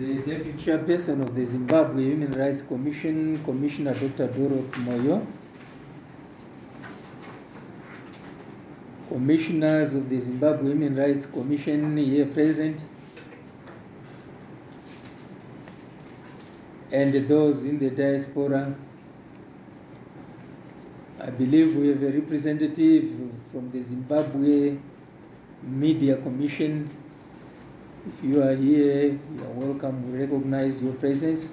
the Deputy Chairperson of the Zimbabwe Human Rights Commission, Commissioner Dr. Dorothy Moyo, Commissioners of the Zimbabwe Human Rights Commission here present, and those in the diaspora. I believe we have a representative from the Zimbabwe Media Commission. If you are here, you are welcome. We recognize your presence.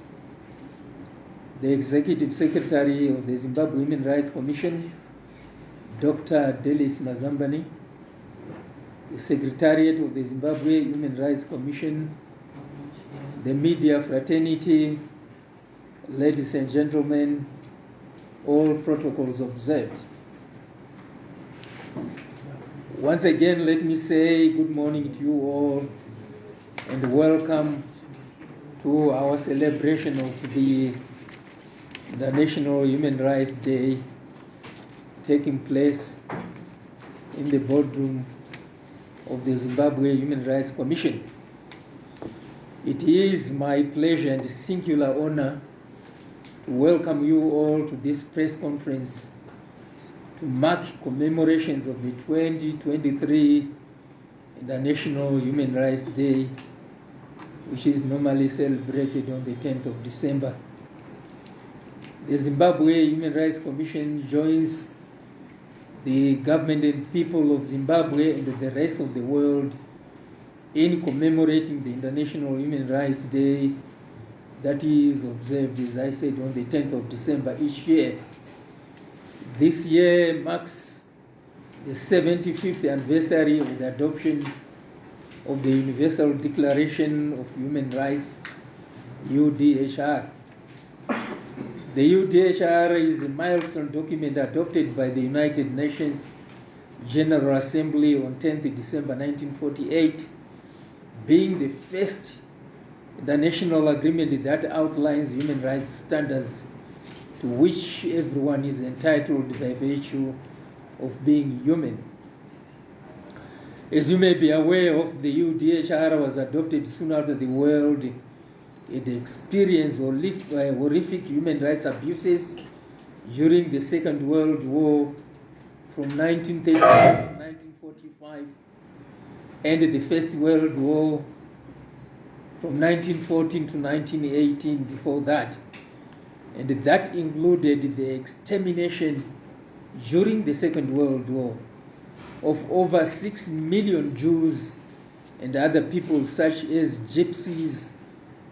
The Executive Secretary of the Zimbabwe Human Rights Commission, Dr. Delis Mazambani, the Secretariat of the Zimbabwe Human Rights Commission, the media fraternity, ladies and gentlemen, all protocols observed. Once again, let me say good morning to you all and welcome to our celebration of the National Human Rights Day taking place in the boardroom of the Zimbabwe Human Rights Commission. It is my pleasure and singular honor to welcome you all to this press conference to mark commemorations of the 2023 International Human Rights Day, which is normally celebrated on the 10th of December. The Zimbabwe Human Rights Commission joins the government and people of Zimbabwe and the rest of the world in commemorating the International Human Rights Day that is observed, as I said, on the 10th of December each year. This year marks the 75th anniversary of the adoption of the Universal Declaration of Human Rights, UDHR. The UDHR is a milestone document adopted by the United Nations General Assembly on 10th December 1948, being the first international agreement that outlines human rights standards to which everyone is entitled by virtue of being human. As you may be aware of, the UDHR was adopted soon after the world had experienced horrific human rights abuses during the Second World War from 1935 to 1945 and the First World War from 1914 to 1918 before that. And that included the extermination during the Second World War of over 6 million Jews and other people such as gypsies,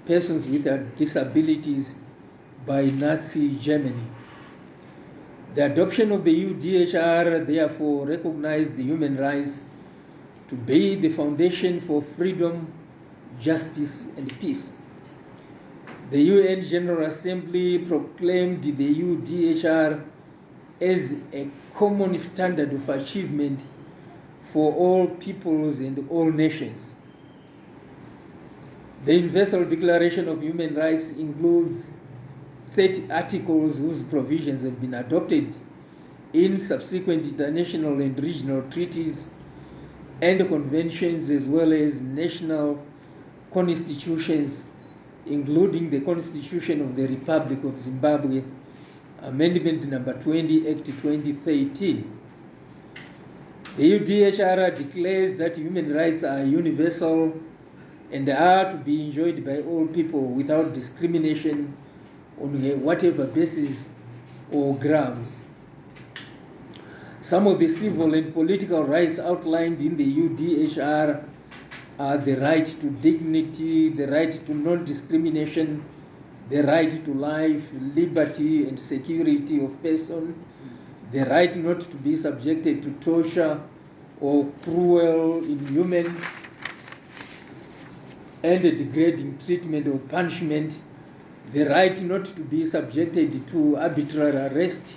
persons with disabilities by Nazi Germany. The adoption of the UDHR therefore recognized the human rights to be the foundation for freedom, justice, and peace. The UN General Assembly proclaimed the UDHR as a common standard of achievement for all peoples and all nations. The Universal Declaration of Human Rights includes 30 articles whose provisions have been adopted in subsequent international and regional treaties and conventions, as well as national constitutions, including the Constitution of the Republic of Zimbabwe, Amendment number 20, Act 2013. The UDHR declares that human rights are universal and are to be enjoyed by all people without discrimination on whatever basis or grounds. Some of the civil and political rights outlined in the UDHR are the right to dignity, the right to non-discrimination, the right to life, liberty, and security of person, the right not to be subjected to torture or cruel, inhuman, and degrading treatment or punishment, the right not to be subjected to arbitrary arrest,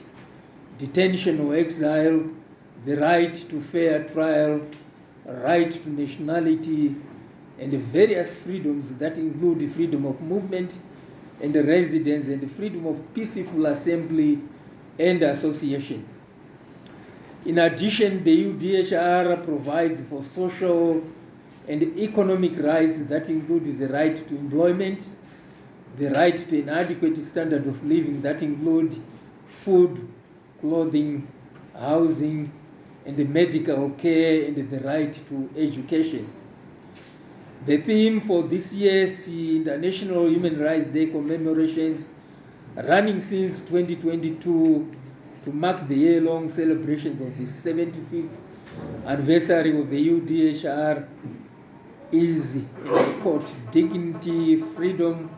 detention, or exile, the right to fair trial, right to nationality, and various freedoms that include freedom of movement and residence and freedom of peaceful assembly and association. In addition, the UDHR provides for social and economic rights that include the right to employment, the right to an adequate standard of living that include food, clothing, housing, and medical care, and the right to education. The theme for this year's International Human Rights Day commemorations, running since 2022 to mark the year-long celebrations of the 75th anniversary of the UDHR, is, in the quote, dignity, freedom,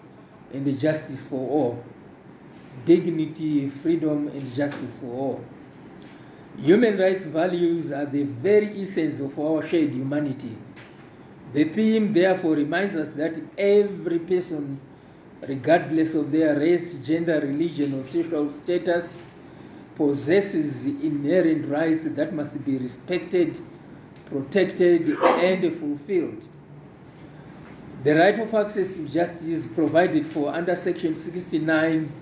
and justice for all. Dignity, freedom, and justice for all. Human rights values are the very essence of our shared humanity. The theme, therefore, reminds us that every person, regardless of their race, gender, religion, or social status, possesses inherent rights that must be respected, protected, and fulfilled. The right of access to justice provided for under Section 69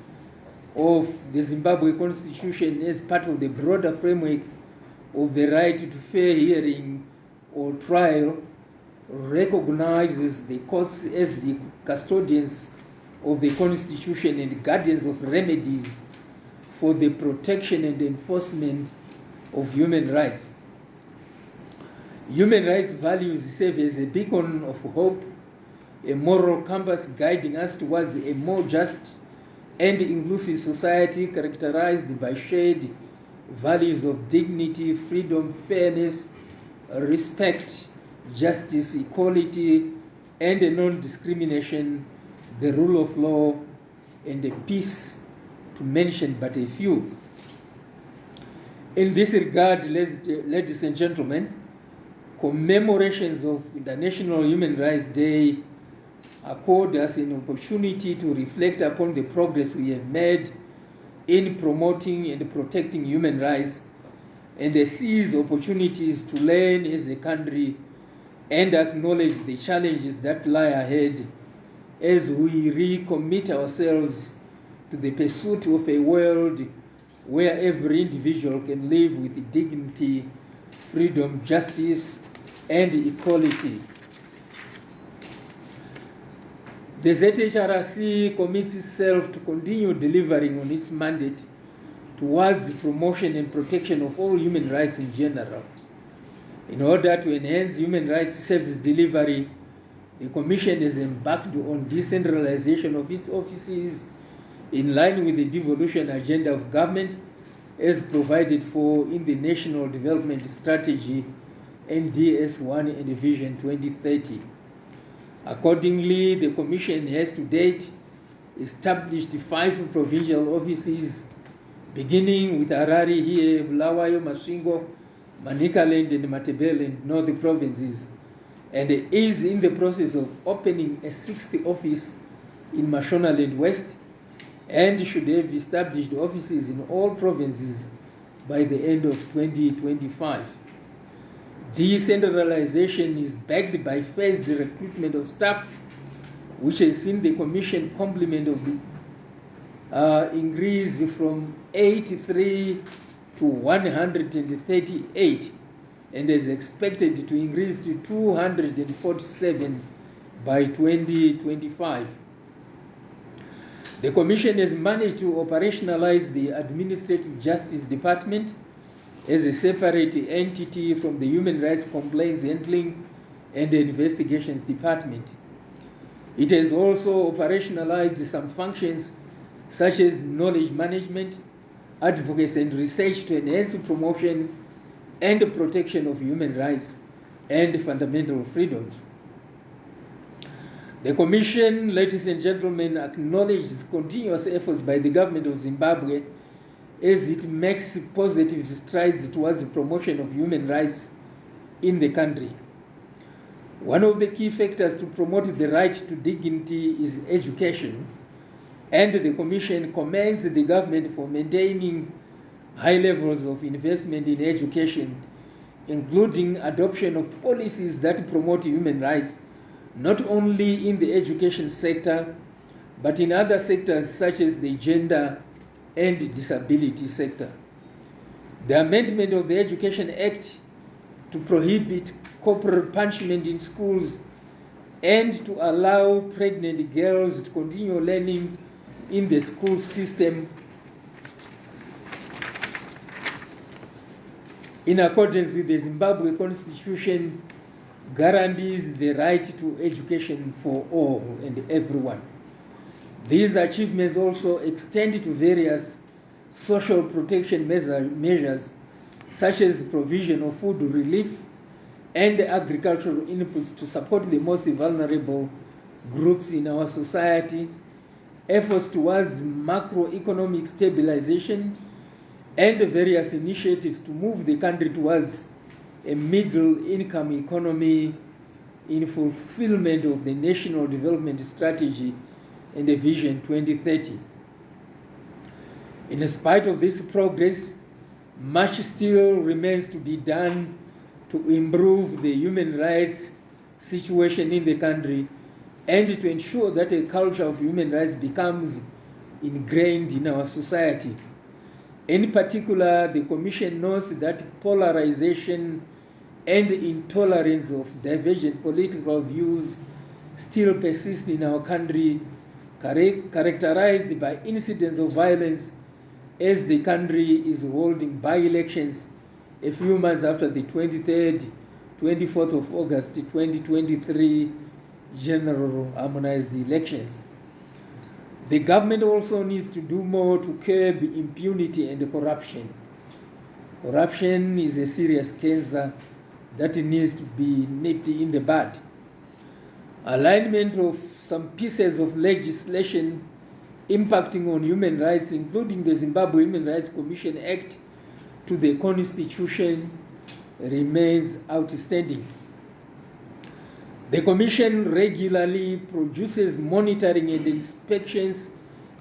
of the Zimbabwe Constitution as part of the broader framework of the right to fair hearing or trial recognizes the courts as the custodians of the Constitution and guardians of remedies for the protection and enforcement of human rights. Human rights values serve as a beacon of hope, a moral compass guiding us towards a more just and inclusive society characterized by shared values of dignity, freedom, fairness, respect, justice, equality, and non-discrimination, the rule of law, and peace, to mention but a few. In this regard, ladies and gentlemen, commemorations of International Human Rights Day accord us an opportunity to reflect upon the progress we have made in promoting and protecting human rights, and seize opportunities to learn as a country and acknowledge the challenges that lie ahead as we recommit ourselves to the pursuit of a world where every individual can live with dignity, freedom, justice, and equality. The ZHRC commits itself to continue delivering on its mandate towards promotion and protection of all human rights in general. In order to enhance human rights service delivery, the Commission has embarked on decentralization of its offices in line with the devolution agenda of government as provided for in the National Development Strategy NDS1 and Vision 2030. Accordingly, the Commission has to date established 5 provincial offices, beginning with Harare here, Bulawayo, Masvingo, Manicaland, and Matabele in North Provinces, and is in the process of opening a 6th office in Mashonaland West, and should have established offices in all provinces by the end of 2025. Decentralization is backed by phased recruitment of staff, which has seen the Commission complement of the increase from 83 to 138, and is expected to increase to 247 by 2025. The Commission has managed to operationalize the Administrative Justice Department as a separate entity from the Human Rights Complaints Handling and Investigations Department. It has also operationalized some functions such as knowledge management, advocacy and research to enhance promotion and protection of human rights and fundamental freedoms. The Commission, ladies and gentlemen, acknowledges continuous efforts by the government of Zimbabwe as it makes positive strides towards the promotion of human rights in the country. One of the key factors to promote the right to dignity is education, and the Commission commends the government for maintaining high levels of investment in education, including adoption of policies that promote human rights, not only in the education sector, but in other sectors such as the gender and disability sector. The amendment of the Education Act to prohibit corporal punishment in schools, and to allow pregnant girls to continue learning in the school system in accordance with the Zimbabwe Constitution, guarantees the right to education for all and everyone. These achievements also extend to various social protection measures such as provision of food relief and agricultural inputs to support the most vulnerable groups in our society, efforts towards macroeconomic stabilization, and various initiatives to move the country towards a middle-income economy in fulfillment of the National Development Strategy and the Vision 2030. In spite of this progress, much still remains to be done to improve the human rights situation in the country and to ensure that a culture of human rights becomes ingrained in our society. In particular, the Commission notes that polarization and intolerance of divergent political views still persist in our country, characterized by incidents of violence as the country is holding by-elections a few months after the 23rd, 24th of August 2023 general harmonized elections. The government also needs to do more to curb impunity and corruption. Corruption is a serious cancer that needs to be nipped in the bud. Alignment of some pieces of legislation impacting on human rights, including the Zimbabwe Human Rights Commission Act, to the Constitution remains outstanding. The Commission regularly produces monitoring and inspections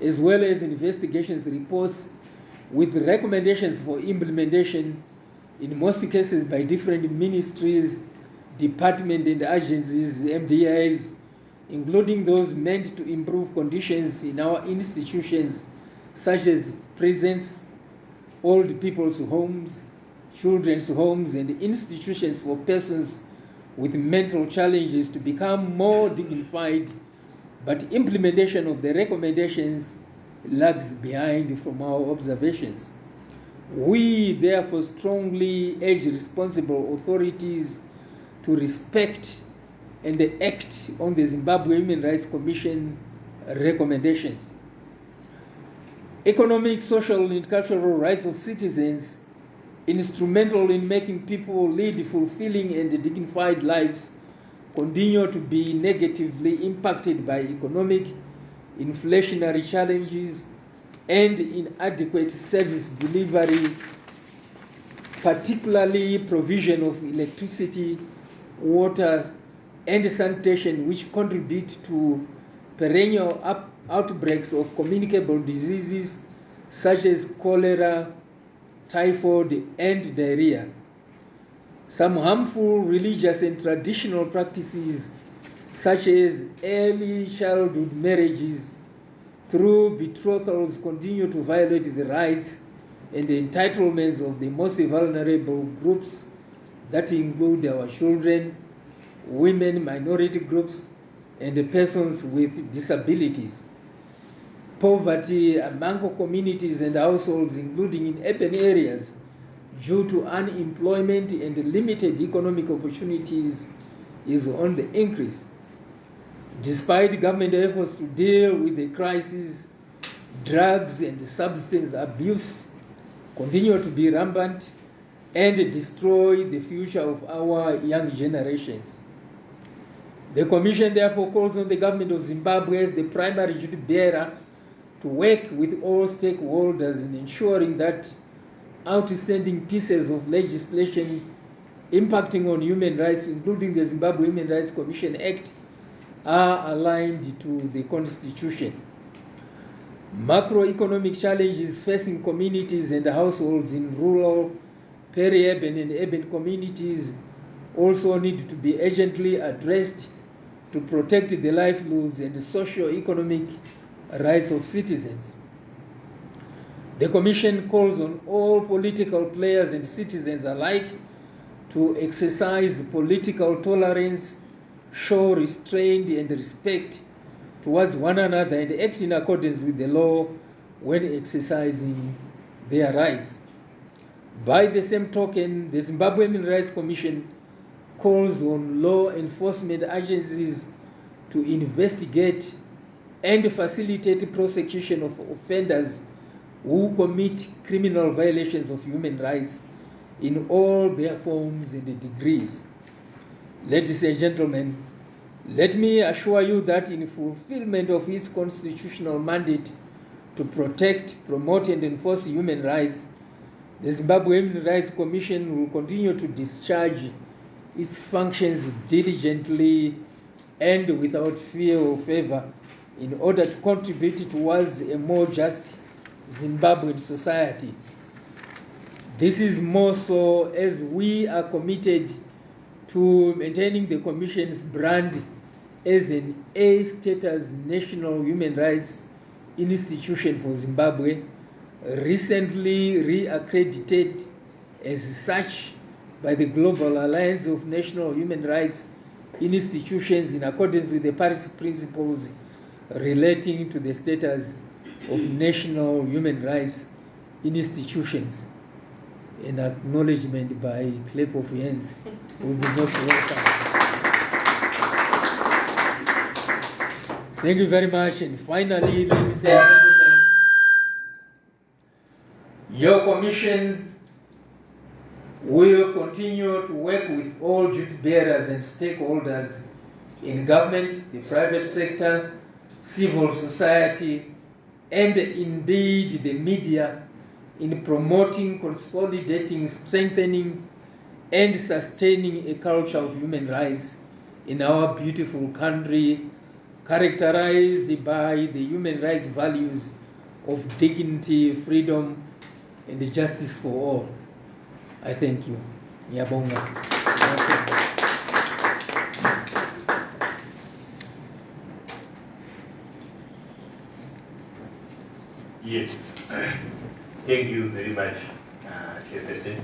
as well as investigations reports with recommendations for implementation, in most cases by different ministries, departments and agencies, MDIs, including those meant to improve conditions in our institutions such as prisons, old people's homes, children's homes, and institutions for persons with mental challenges to become more dignified, but implementation of the recommendations lags behind from our observations. We therefore strongly urge responsible authorities to respect and act on the Zimbabwe Human Rights Commission recommendations. Economic, social, and cultural rights of citizens, instrumental in making people lead fulfilling and dignified lives, continue to be negatively impacted by economic, inflationary challenges, and inadequate service delivery, particularly provision of electricity, water, and sanitation, which contribute to perennial outbreaks of communicable diseases such as cholera, typhoid, and diarrhea. Some harmful religious and traditional practices such as early childhood marriages through betrothals continue to violate the rights and the entitlements of the most vulnerable groups that include our children, women, minority groups, and the persons with disabilities. Poverty among communities and households, including in urban areas, due to unemployment and limited economic opportunities, is on the increase. Despite government efforts to deal with the crisis, drugs and substance abuse continue to be rampant and destroy the future of our young generations. The Commission therefore calls on the government of Zimbabwe as the primary duty bearer to work with all stakeholders in ensuring that outstanding pieces of legislation impacting on human rights, including the Zimbabwe Human Rights Commission Act, are aligned to the Constitution. Macroeconomic challenges facing communities and households in rural, peri-urban, and urban communities also need to be urgently addressed to protect the livelihoods and socio-economic rights of citizens. The Commission calls on all political players and citizens alike to exercise political tolerance, show restraint and respect towards one another, and act in accordance with the law when exercising their rights. By the same token, the Zimbabwe Human Rights Commission calls on law enforcement agencies to investigate and facilitate prosecution of offenders who commit criminal violations of human rights in all their forms and degrees. Ladies and gentlemen, let me assure you that in fulfillment of its constitutional mandate to protect, promote, and enforce human rights, the Zimbabwe Human Rights Commission will continue to discharge its functions diligently and without fear or favor in order to contribute towards a more just Zimbabwean society. This is more so as we are committed to maintaining the Commission's brand as an A-status national human rights institution for Zimbabwe, recently re-accredited as such by the Global Alliance of National Human Rights Institutions in accordance with the Paris Principles relating to the status of national human rights institutions. An acknowledgement by clap of hands will be most welcome. Thank you very much. And finally, ladies and gentlemen, your commission will continue to work with all duty bearers and stakeholders in government, the private sector, civil society, and indeed the media in promoting, consolidating, strengthening, and sustaining a culture of human rights in our beautiful country, characterized by the human rights values of dignity, freedom, and justice for all. I thank you. Ngiyabonga. Yes, thank you very much, Chairperson.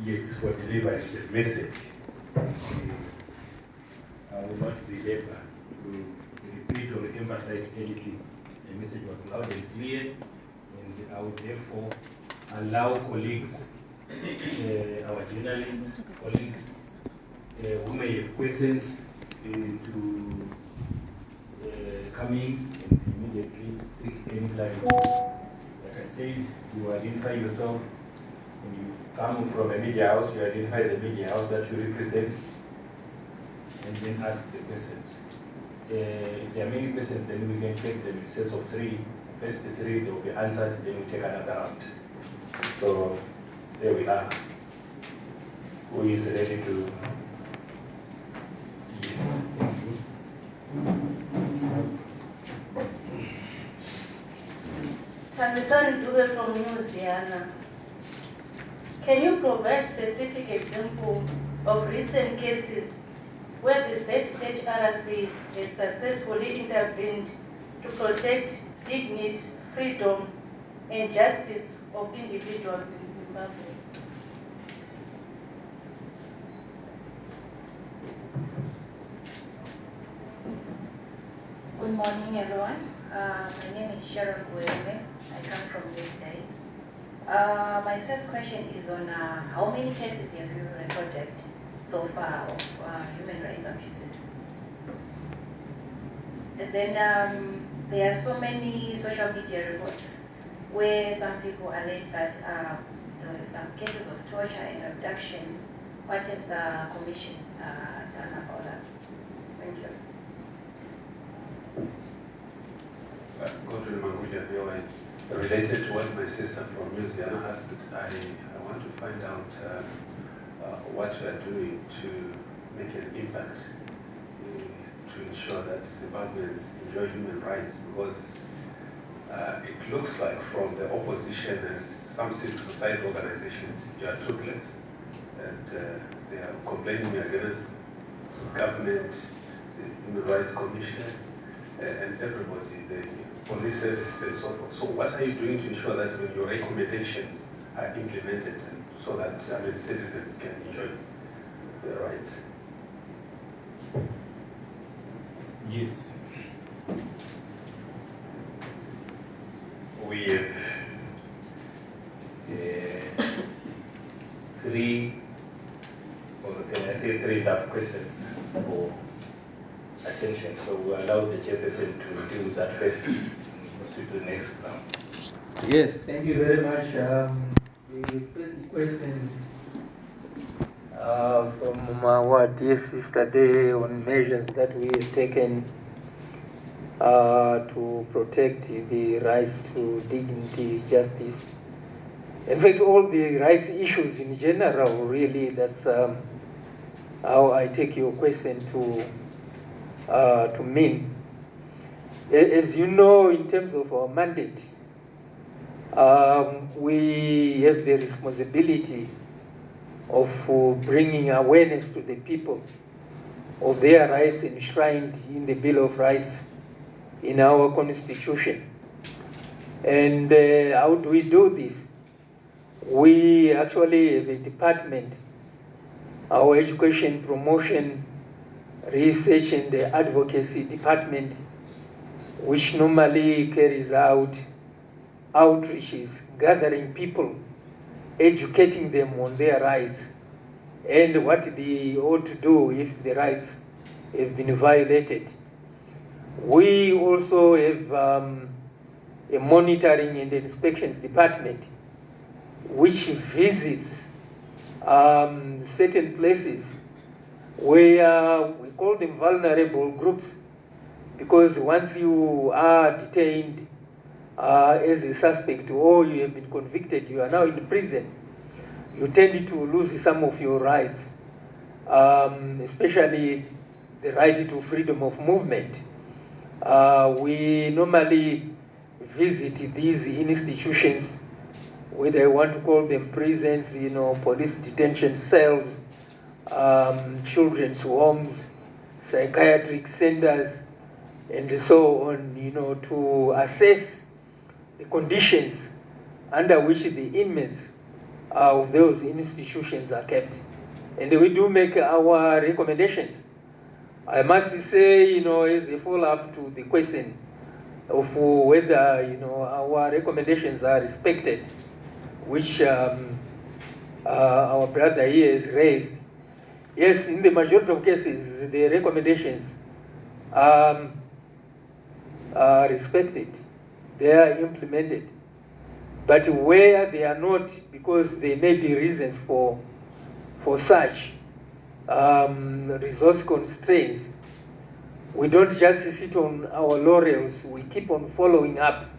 Yes, for delivering the message. I will not be able to repeat or emphasize anything. The message was loud and clear, and I would therefore allow colleagues, our journalists, colleagues who may have questions to come in and immediately seek any clarity. Like I said, you identify yourself. When you come from a media house, you identify the media house that you represent, and then ask the questions. If there are many questions, then we can take them in sets of three. First three, they will be answered, then we take another round. So there we are. Who is ready to? Yes, thank you. Sandesan Dube from Louisiana. Can you provide specific example of recent cases where the ZHRC has successfully intervened to protect dignity, freedom, and justice of individuals in Zimbabwe? Good morning, everyone. My name is Sharon Guerme. I come from this state. My first question is on how many cases have you recorded so far of human rights abuses? And then there are so many social media reports where some people allege that there were some cases of torture and abduction. What has the commission done about that? Thank you. Related to what my sister from Louisiana asked, I want to find out what you are doing to make an impact to ensure that Zimbabweans enjoy human rights, because it looks like from the opposition and some civil society organizations, you are toothless, and they are complaining against the government, the Human Rights Commission, and everybody, the police services and so forth. So what are you doing to ensure that your recommendations are implemented so that citizens can enjoy their rights? Yes. We have three, or can I say three tough questions for attention. So we allow the chairperson to deal with that first and proceed to the next round. Yes, thank you very much. The first question from our dear sister there on measures that we have taken to protect the rights to dignity, justice. In fact, all the rights issues in general, really, that's how I take your question to mean. As you know, in terms of our mandate, we have the responsibility of bringing awareness to the people of their rights enshrined in the Bill of Rights in our Constitution. And how do we do this? We actually have a department, our Education Promotion, Research and Advocacy Department, which normally carries out outreaches, gathering people, educating them on their rights and what they ought to do if the rights have been violated. We also have a monitoring and inspections department which visits certain places where we call them vulnerable groups, because once you are detained as a suspect or you have been convicted, you are now in prison, you tend to lose some of your rights, especially the right to freedom of movement. We normally visit these institutions, whether I want to call them prisons, police detention cells, children's homes, psychiatric centers, and so on, to assess the conditions under which the inmates of those institutions are kept. And we do make our recommendations. I must say, as a follow-up to the question of whether, our recommendations are respected, which our brother here has raised. Yes, in the majority of cases, the recommendations are respected. They are implemented. But where they are not, because there may be reasons for such resource constraints, we don't just sit on our laurels, we keep on following up.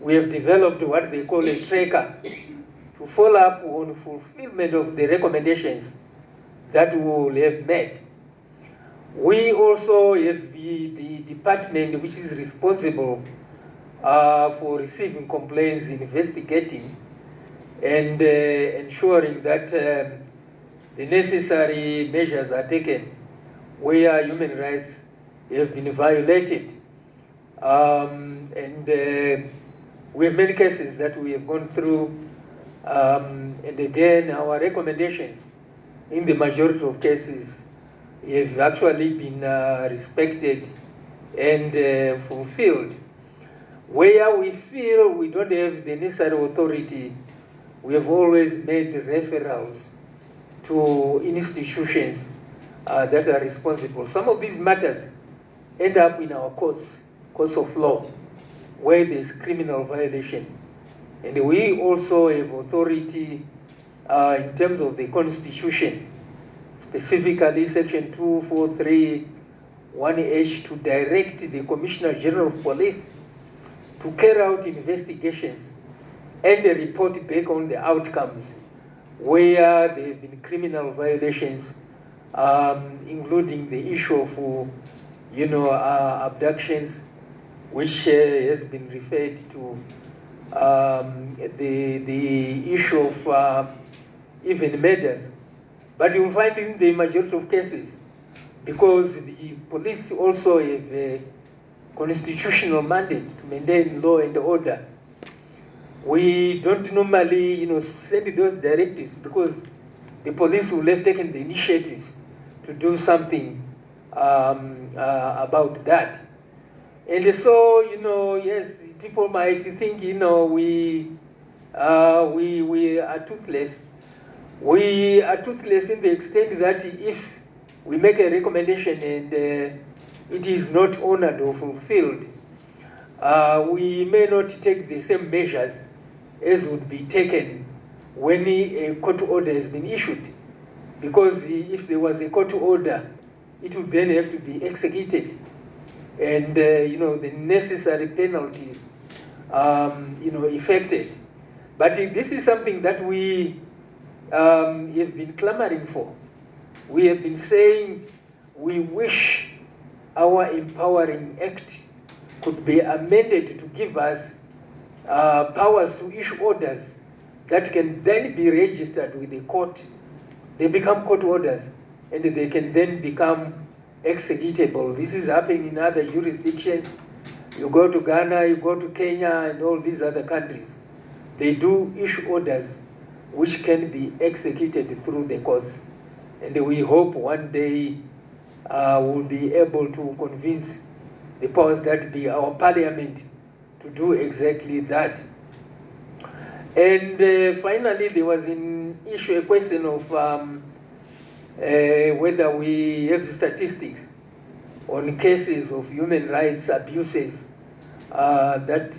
We have developed what they call a tracker to follow up on fulfillment of the recommendations that we will have made. We also have the department which is responsible for receiving complaints, investigating, and ensuring that the necessary measures are taken where human rights have been violated. And we have many cases that we have gone through, and again, our recommendations in the majority of cases have actually been respected and fulfilled. Where we feel we don't have the necessary authority, we have always made referrals to institutions that are responsible. Some of these matters end up in our courts of law, where there's criminal violation. And we also have authority in terms of the Constitution, specifically Section 243 1H, to direct the Commissioner General of Police to carry out investigations and report back on the outcomes where there have been criminal violations, including the issue of, abductions, which has been referred to, the issue of even murders. But you'll find in the majority of cases, because the police also have constitutional mandate to maintain law and order. We don't normally, send those directives because the police will have taken the initiatives to do something about that. And so, yes, people might think, we are toothless. We are toothless in the extent that if we make a recommendation and it is not honored or fulfilled, we may not take the same measures as would be taken when a court order has been issued. Because if there was a court order, it would then have to be executed. And, the necessary penalties, effected. But this is something that we have been clamoring for. We have been saying we wish our Empowering Act could be amended to give us powers to issue orders that can then be registered with the court. They become court orders and they can then become executable. This is happening in other jurisdictions. You go to Ghana, you go to Kenya, and all these other countries. They do issue orders which can be executed through the courts. And we hope one day we'll be able to convince the powers that be, our parliament, to do exactly that. And finally, there was an issue, a question of whether we have statistics on cases of human rights abuses that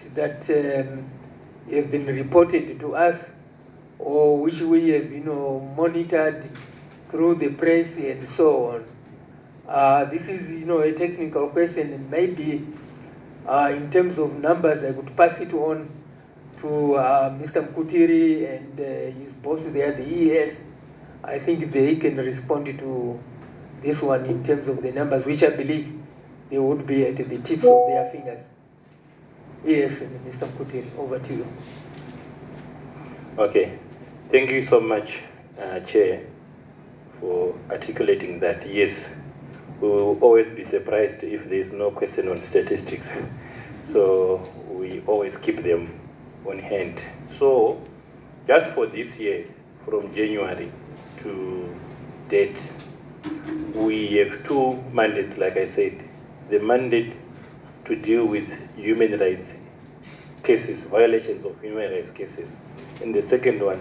have been reported to us, or which we have monitored through the press and so on. This is a technical question, and maybe in terms of numbers I would pass it on to Mr. Mkutiri and his boss there, the ES. I think they can respond to this one in terms of the numbers, which I believe they would be at the tips of their fingers. Yes, Mr. Mkutiri, over to you. Okay, thank you so much, Chair, for articulating that. Yes, we will always be surprised if there is no question on statistics. So we always keep them on hand. So just for this year, from January to date, we have two mandates, like I said. The mandate to deal with human rights cases, violations of human rights cases. And the second one,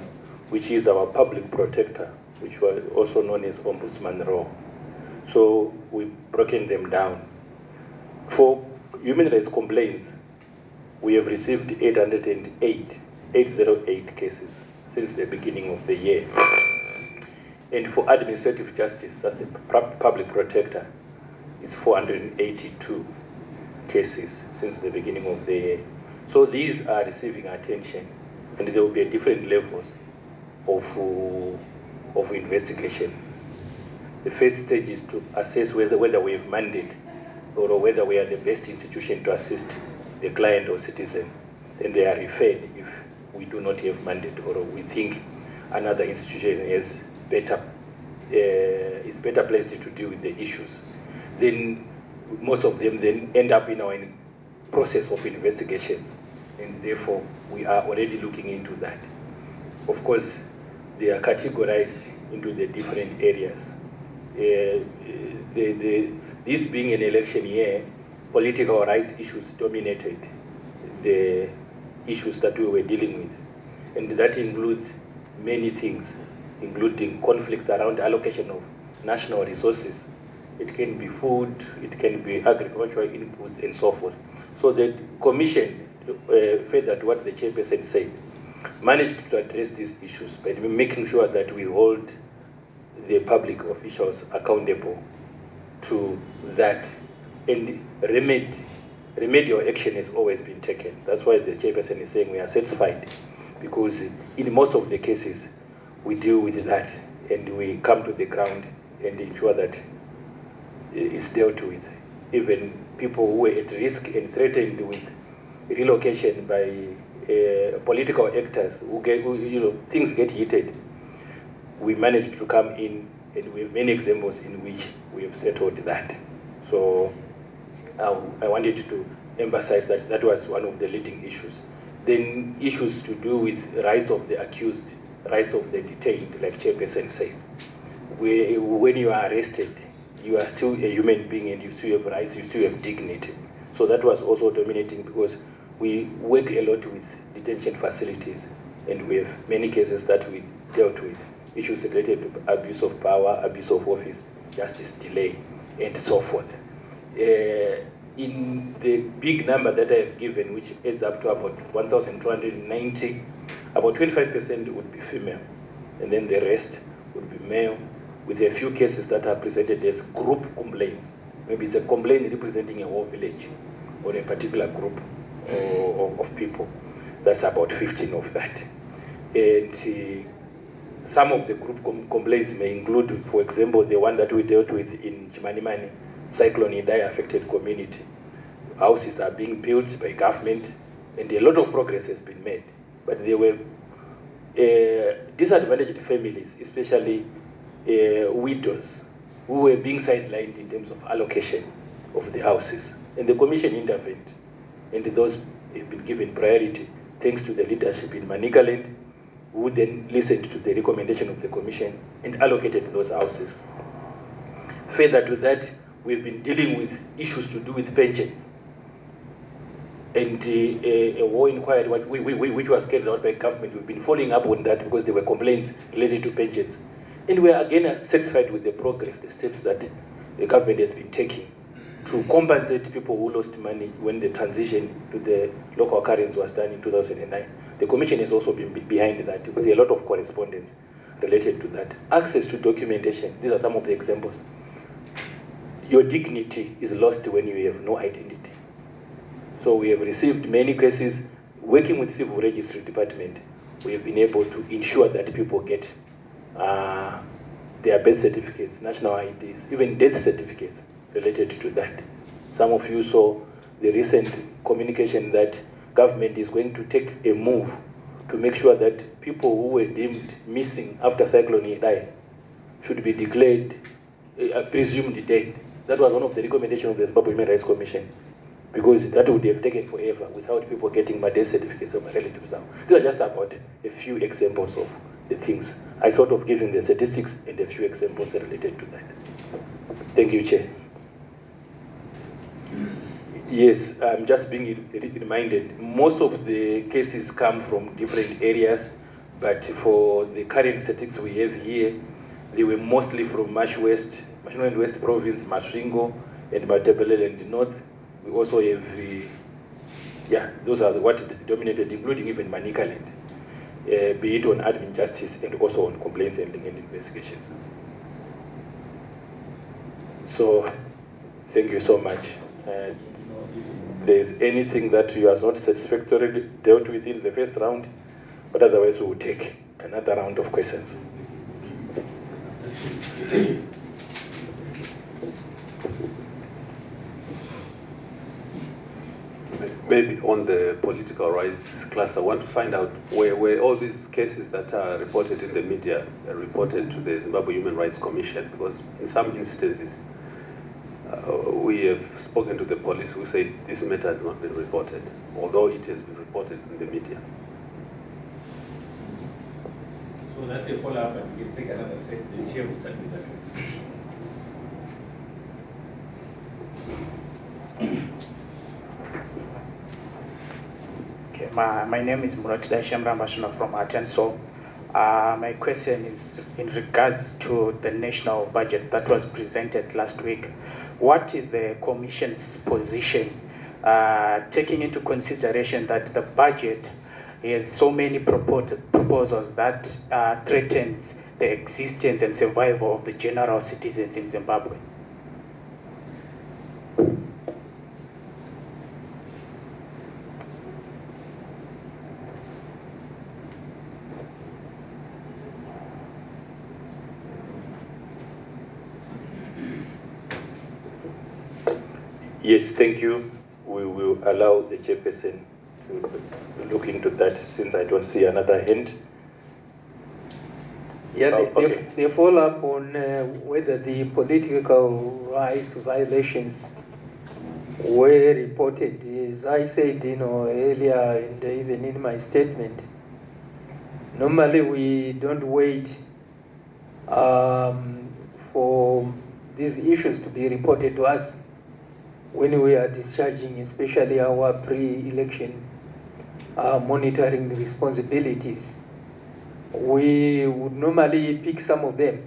which is our public protector, which was also known as Ombudsman Law. So we've broken them down. For human rights complaints, we have received 808 cases since the beginning of the year. And for administrative justice, that's the public protector, it's 482 cases since the beginning of the year. So these are receiving attention, and there will be different levels of investigation. The first stage is to assess whether we have mandate or whether we are the best institution to assist the client or citizen. Then they are referred if we do not have mandate or we think another institution is better placed to deal with the issues. Then most of them then end up in our process of investigations, and therefore we are already looking into that. Of course, they are categorized into the different areas. This being an election year, political rights issues dominated the issues that we were dealing with. And that includes many things, including conflicts around allocation of national resources. It can be food, it can be agricultural inputs, and so forth. So the Commission, further to what the chairperson said, managed to address these issues by making sure that we hold the public officials accountable to that, and remedial action has always been taken. That's why the chairperson is saying we are satisfied, because in most of the cases we deal with that and we come to the ground and ensure that it's dealt with. Even people who were at risk and threatened with relocation by political actors things get heated, we managed to come in, and we have many examples in which we have settled that. So I wanted to emphasize that that was one of the leading issues. Then issues to do with rights of the accused, rights of the detained, like Chairperson said. When you are arrested, you are still a human being and you still have rights, you still have dignity. So that was also dominating because we work a lot with detention facilities and we have many cases that we dealt with, issues related to abuse of power, abuse of office, justice delay, and so forth. In the big number that I have given, which adds up to about 1,290, about 25% would be female, and then the rest would be male, with a few cases that are presented as group complaints. Maybe it's a complaint representing a whole village or a particular group of people. That's about 15 of that. And some of the group complaints may include, for example, the one that we dealt with in Chimanimani, Cyclone Idai affected community. Houses are being built by government, and a lot of progress has been made. But there were disadvantaged families, especially widows, who were being sidelined in terms of allocation of the houses. And the commission intervened, and those have been given priority thanks to the leadership in Manicaland, who then listened to the recommendation of the commission and allocated those houses. Further to that, we've been dealing with issues to do with pensions. And a war inquiry which was carried out by government, we've been following up on that because there were complaints related to pensions. And we are again satisfied with the progress, the steps that the government has been taking to compensate people who lost money when the transition to the local currency was done in 2009. The commission has also been behind that with a lot of correspondence related to that. Access to documentation, these are some of the examples. Your dignity is lost when you have no identity. So we have received many cases. Working with Civil Registry Department, we have been able to ensure that people get their birth certificates, national IDs, even death certificates related to that. Some of you saw the recent communication that government is going to take a move to make sure that people who were deemed missing after Cyclone Idai should be declared presumed dead. That was one of the recommendations of the Zimbabwe Human Rights Commission, because that would have taken forever without people getting my death certificates of my relatives now. These are just about a few examples of the things. I thought of giving the statistics and a few examples related to that. Thank you, Chair. Yes, I'm just being reminded, most of the cases come from different areas, but for the current statistics we have here, they were mostly from Mashonaland West Province, Masvingo, and Matabeleland North. We also have, those are what dominated, including even Manicaland, be it on admin justice and also on complaints handling and investigations. So, thank you so much. If there's anything that you have not satisfactorily dealt with in the first round, but otherwise we will take another round of questions. Maybe on the political rights cluster, I want to find out where all these cases that are reported in the media are reported to the Zimbabwe Human Rights Commission, because in some instances we have spoken to the police who say this matter has not been reported, although it has been reported in the media. So that's a follow-up, and we can take another set. The chair will start with that. Okay, my name is Muratida Shemrambashuna from Atenso. My question is in regards to the national budget that was presented last week. What is the Commission's position, taking into consideration that the budget has so many proposals that threatens the existence and survival of the general citizens in Zimbabwe? Yes, thank you. We will allow the chairperson to look into that, since I don't see another hand. Yeah, okay. they follow up on whether the political rights violations were reported. As I said, earlier, and even in my statement, normally we don't wait for these issues to be reported to us when we are discharging, especially our pre-election monitoring responsibilities. We would normally pick some of them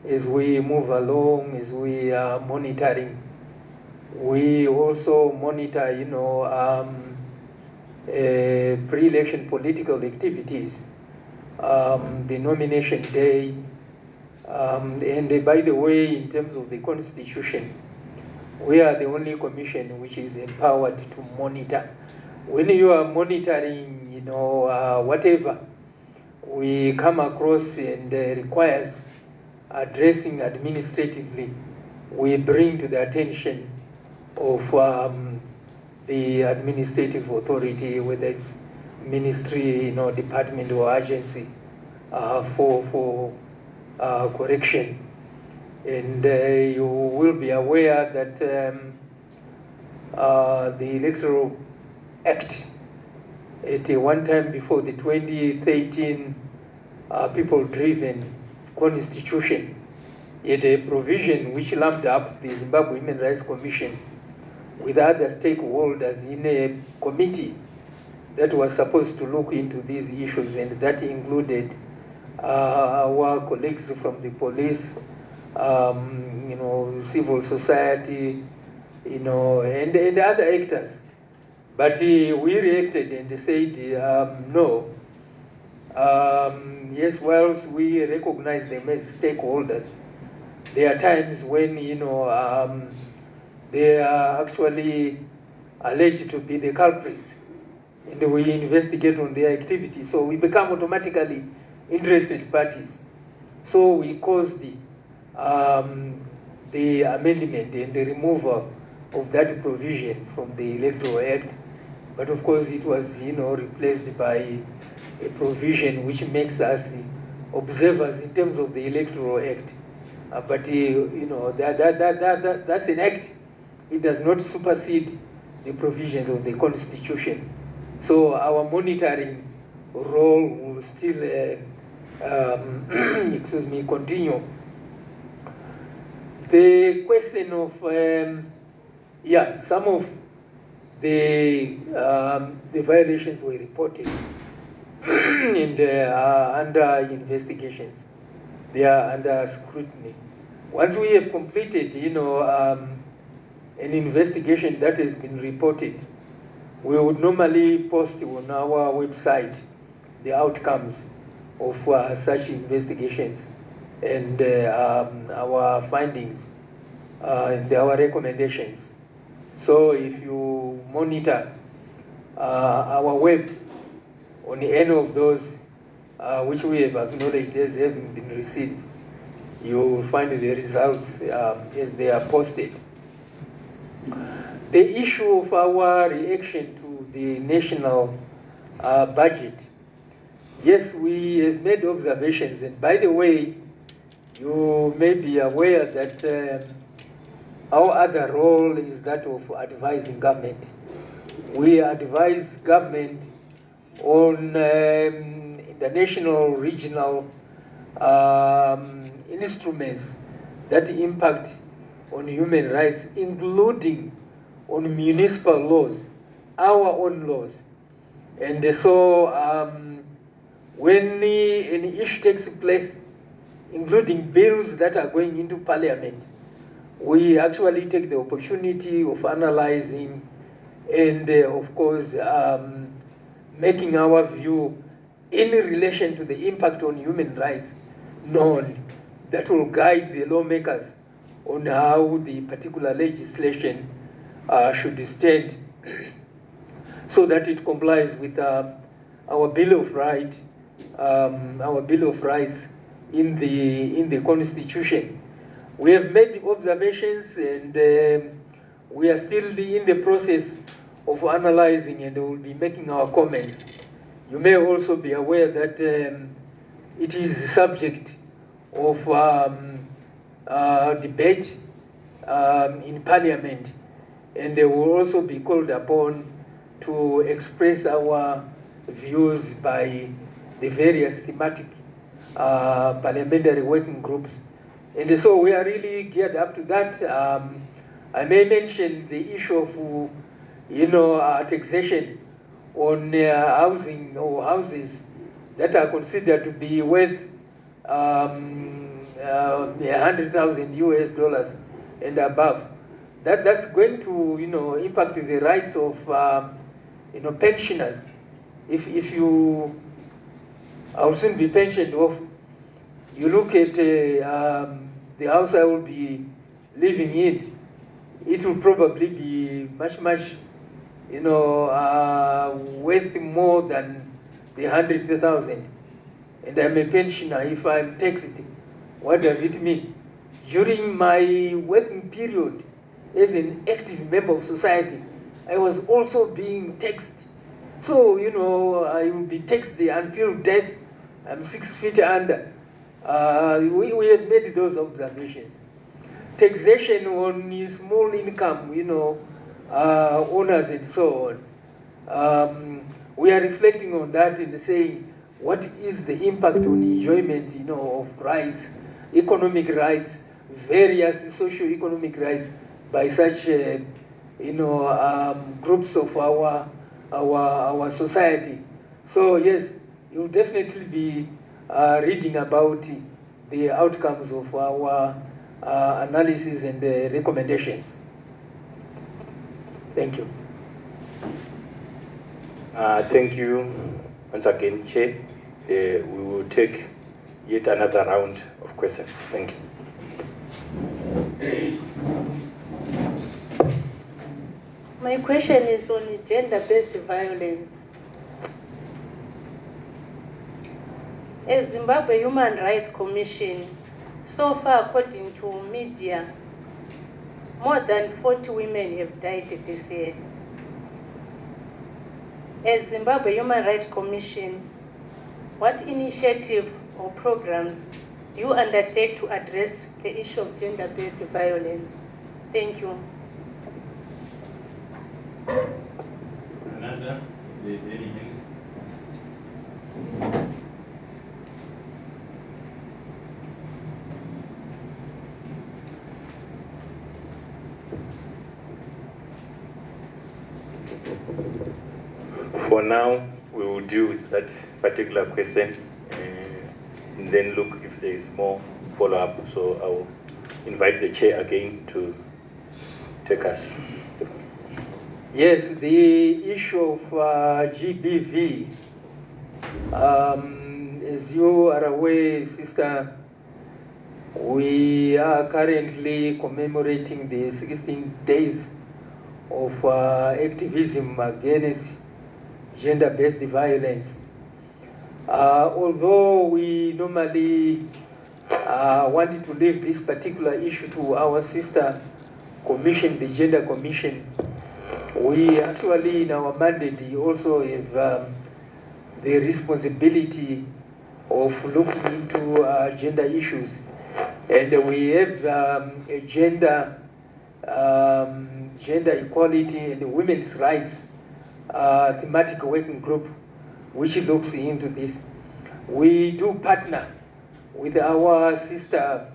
as we move along, as we are monitoring. We also monitor, pre-election political activities, the nomination day, and by the way, in terms of the Constitution, we are the only commission which is empowered to monitor. When you are monitoring, whatever we come across and requires addressing administratively, we bring to the attention of the administrative authority, whether it's ministry, department or agency, for correction. And you will be aware that the Electoral Act at one time before the 2013 people-driven constitution, had a provision which lumped up the Zimbabwe Human Rights Commission with other stakeholders in a committee that was supposed to look into these issues, and that included our colleagues from the police, civil society, and other actors. But we reacted and said, no. Yes, whilst we recognize them as stakeholders, there are times when, they are actually alleged to be the culprits, and we investigate on their activity. So we become automatically interested parties. So we caused the amendment and the removal of that provision from the Electoral Act. But of course, it was, replaced by a provision which makes us observers in terms of the Electoral Act. But that's an act. It does not supersede the provisions of the Constitution. So our monitoring role will still, continue. The question of, some of the violations were reported and are under investigations. They are under scrutiny. Once we have completed, an investigation that has been reported, we would normally post on our website the outcomes of such investigations and our findings and our recommendations. So if you monitor our web on any of those which we have acknowledged as having been received, you will find the results as they are posted. The issue of our reaction to the national budget, yes, we have made observations. And by the way, you may be aware that our other role is that of advising government. We advise government on the national, regional instruments that impact on human rights, including on municipal laws, our own laws. And so when an issue takes place, including bills that are going into parliament, we actually take the opportunity of analyzing and, of course, making our view in relation to the impact on human rights known, that will guide the lawmakers on how the particular legislation should stand so that it complies with our Bill of Rights, in the Constitution. We have made observations, and we are still in the process of analyzing, and we will be making our comments. You may also be aware that it is subject of debate in Parliament, and they will also be called upon to express our views by the various thematic parliamentary working groups. And so we are really geared up to that. I may mention the issue of, taxation on housing or houses that are considered to be worth 100,000 US dollars and above. That's going to, impact the rights of, pensioners. If you, I'll soon be pensioned off. You look at the house I will be living in, it will probably be much, worth more than the 100,000. And I'm a pensioner. If I'm taxed, what does it mean? During my working period as an active member of society, I was also being taxed. So, I will be taxed until death. I'm 6 feet under. We have made those observations. Taxation on small income, owners and so on. We are reflecting on that and saying, what is the impact on enjoyment, of rights, economic rights, various socio-economic rights by such, groups of our society. So yes, you'll definitely be reading about the outcomes of our analysis and recommendations. Thank you. Thank you once again, Chair. We will take yet another round of questions. Thank you. My question is on gender-based violence. As Zimbabwe Human Rights Commission, so far according to media, more than 40 women have died this year. As Zimbabwe Human Rights Commission, what initiative or programs do you undertake to address the issue of gender-based violence? Thank you. Another, if there's any next. For now, we will deal with that particular question and then look if there is more follow-up. So I will invite the Chair again to take us. Yes, the issue of GBV, as you are aware, Sister, we are currently commemorating the 16 days of activism against gender-based violence. Although we normally wanted to leave this particular issue to our sister commission, the Gender Commission, we actually, in our mandate, also have the responsibility of looking into gender issues. And we have a gender equality and women's rights thematic working group which looks into this. We do partner with our sister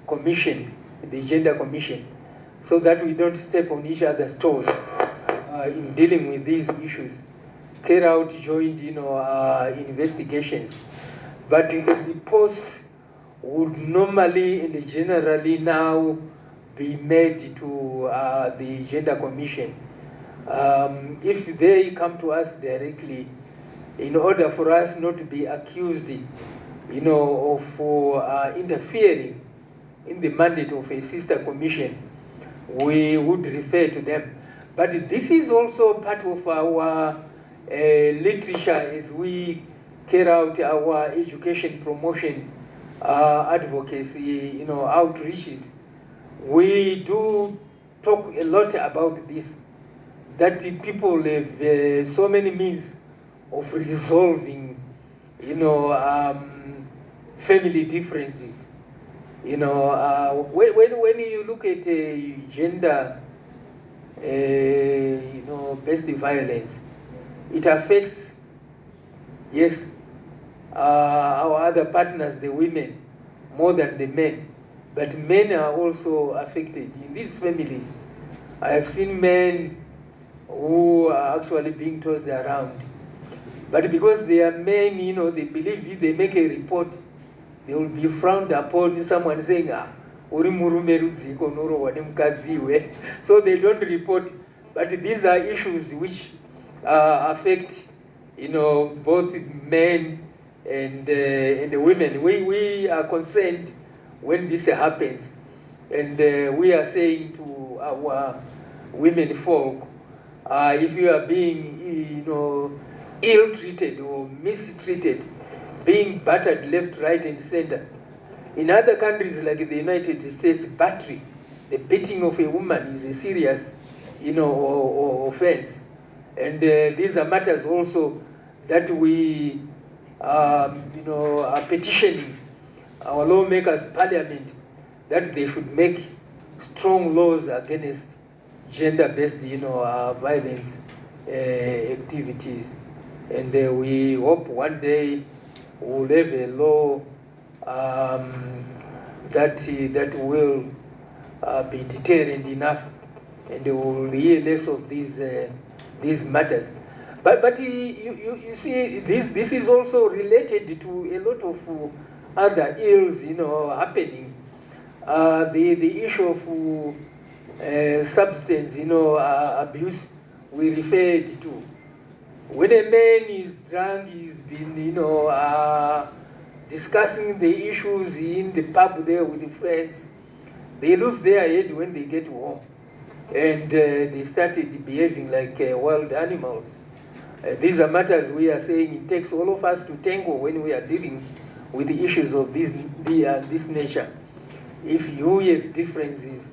commission, the Gender Commission, so that we don't step on each other's toes in dealing with these issues. Carry out joint, investigations. But the reports would normally and generally now be made to the Gender Commission. If they come to us directly, in order for us not to be accused, of interfering in the mandate of a sister commission, we would refer to them. But this is also part of our literature as we carry out our education promotion advocacy, outreaches. We do talk a lot about this, that the people have so many means of resolving, family differences. When you look at gender based violence. It affects, yes, our other partners, the women, more than the men. But men are also affected. In these families, I have seen men who are actually being tossed around. But because they are men, they believe if they make a report, they will be frowned upon, someone saying, uri murume rudziko unorohwa nemukadzi iwe. So they don't report. But these are issues which affect, both men and women. We are concerned when this happens. And we are saying to our women folk, if you are being, ill-treated or mistreated, being battered left, right, and center. In other countries like the United States, battery, the beating of a woman is a serious, offense. And these are matters also that we, are petitioning our lawmakers, parliament, that they should make strong laws against gender-based, violence activities. And we hope one day we'll have a law that will be deterrent enough, and we'll hear less of these matters. But you see, this is also related to a lot of other ills, happening. The issue of substance, abuse, we referred to. When a man is drunk, he's been, discussing the issues in the pub there with the friends, they lose their head when they get home. And they started behaving like wild animals. These are matters we are saying it takes all of us to tango when we are dealing with the issues of this nature. If you have differences,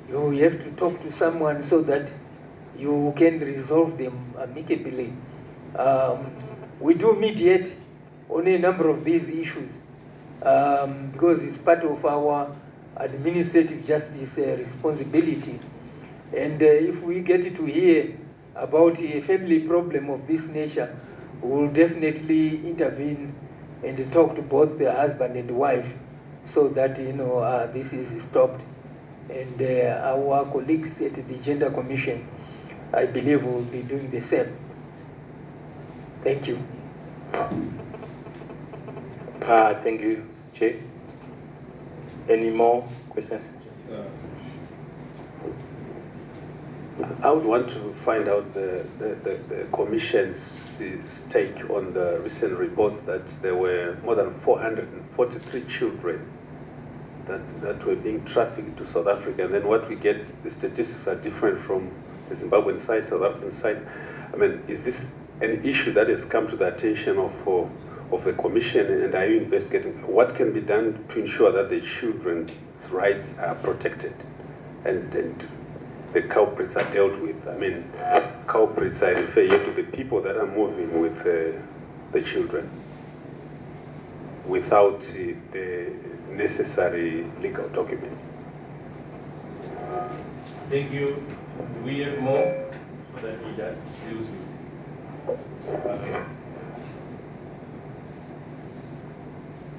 you have to talk to someone so that you can resolve them amicably. We do mediate on a number of these issues because it's part of our administrative justice responsibility. And if we get to hear about a family problem of this nature, we will definitely intervene and talk to both the husband and the wife so that this is stopped. And our colleagues at the Gender Commission, I believe, will be doing the same. Thank you. Thank you, Chair. Any more questions? I would want to find out the Commission's take on the recent reports that there were more than 443 children that were being trafficked to South Africa. And then what we get, the statistics are different from the Zimbabwean side, South African side. I mean, is this an issue that has come to the attention of the Commission, and are you investigating what can be done to ensure that the children's rights are protected and the culprits are dealt with? I mean, culprits, I refer here to the people that are moving with the children without the necessary legal documents. Thank you. Do we have more so that we just deals with?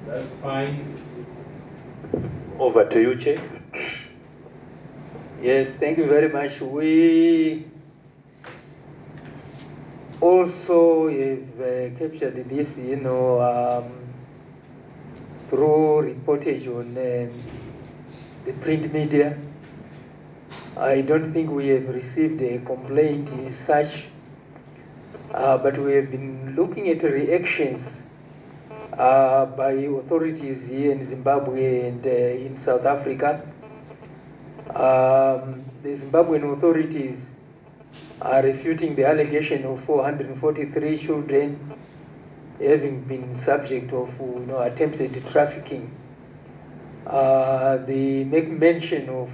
That's fine. Over to you, Chair. Yes, thank you very much. We also have captured this, through reportage on the print media. I don't think we have received a complaint as such, but we have been looking at reactions by authorities here in Zimbabwe and in South Africa. The Zimbabwean authorities are refuting the allegation of 443 children having been subject of attempted trafficking. They make mention of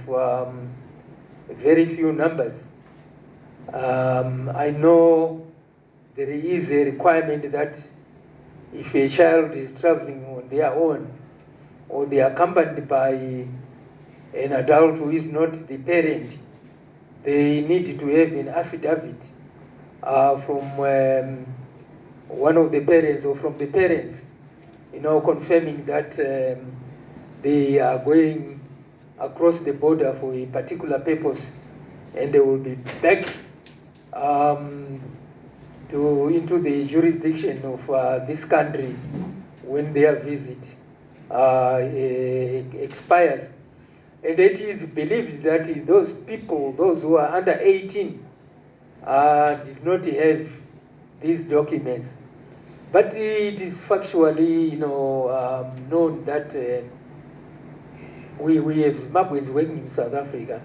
very few numbers. I know there is a requirement that if a child is traveling on their own or they are accompanied by an adult who is not the parent, they need to have an affidavit from one of the parents or from the parents, confirming that they are going across the border for a particular purpose, and they will be back into the jurisdiction of this country when their visit expires. And it is believed that those people, those who are under 18, did not have these documents. But it is factually, known that we have Zimbabweans working in South Africa.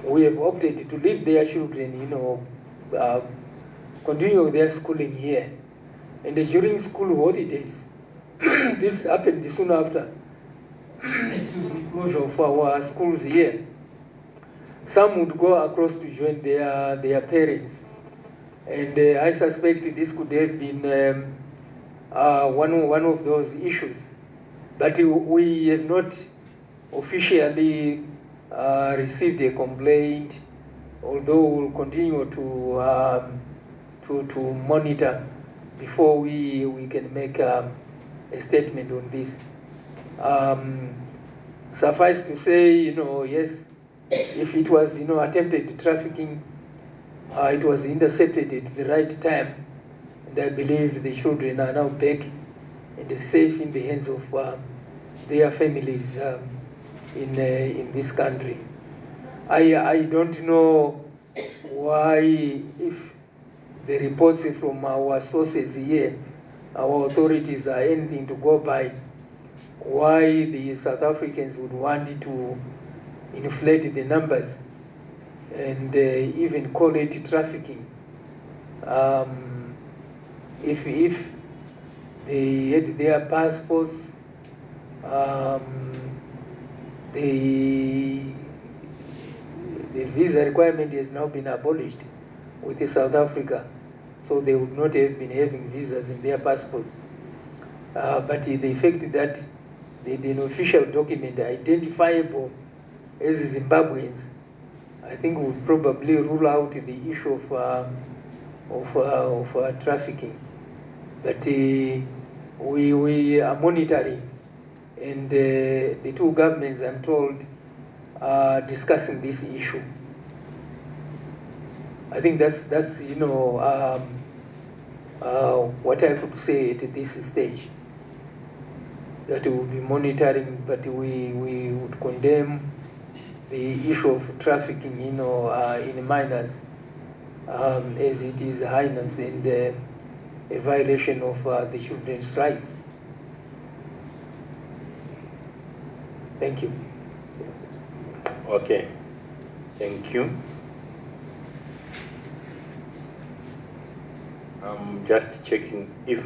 We have opted to leave their children, continue their schooling here. And during school holidays, this happened soon after the closure of our schools here. Some would go across to join their parents. And I suspect this could have been one of those issues. But we have not officially received a complaint, although we'll continue to monitor before we can make a statement on this. Suffice to say, yes, if it was, attempted trafficking, it was intercepted at the right time, and I believe the children are now back and safe in the hands of their families in this country. I don't know why, if the reports from our sources here, our authorities, are anything to go by, why the South Africans would want to inflate the numbers and even call it trafficking. If they had their passports, the visa requirement has now been abolished with South Africa, so they would not have been having visas in their passports. But the fact that an official document identifiable as Zimbabweans, I think would probably rule out the issue of trafficking. But we are monitoring, and the two governments, I'm told, are discussing this issue. I think that's what I could say at this stage. That we will be monitoring, but we would condemn the issue of trafficking, in minors, as it is heinous and a violation of the children's rights. Thank you. Okay, thank you. I'm just checking if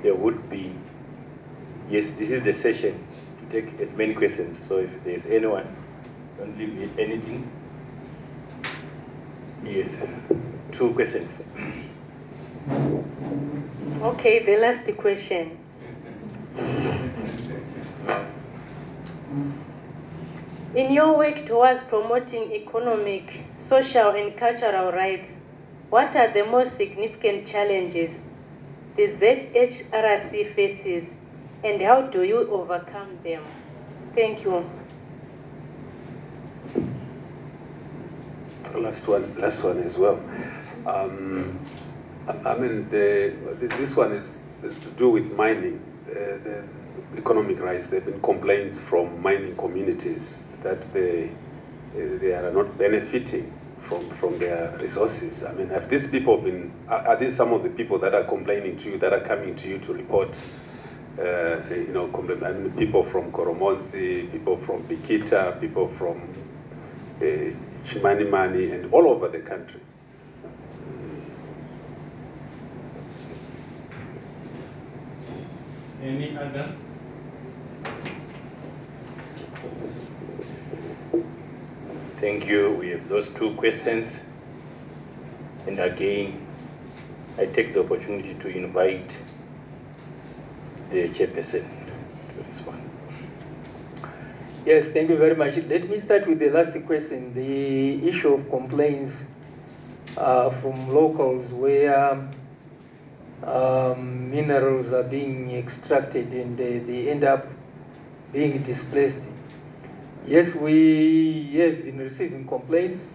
there would be, yes, this is the session to take as many questions, so if there's anyone, don't leave me anything. Yes, 2 questions. Okay, the last question. In your work towards promoting economic, social, and cultural rights, what are the most significant challenges the ZHRC faces, and how do you overcome them? Thank you. Last one as well. I mean, this one is to do with mining, the economic rights. There have been complaints from mining communities that they are not benefiting from their resources. I mean, have these people been? Are these some of the people that are complaining to you, that are coming to you to report? I mean, people from Koromonzi, people from Bikita, people from Chimanimani, and all over the country. Any other? Thank you. We have those 2 questions. And again, I take the opportunity to invite the chairperson to respond. Yes, thank you very much. Let me start with the last question, the issue of complaints from locals where minerals are being extracted and they end up being displaced. Yes, we have been receiving complaints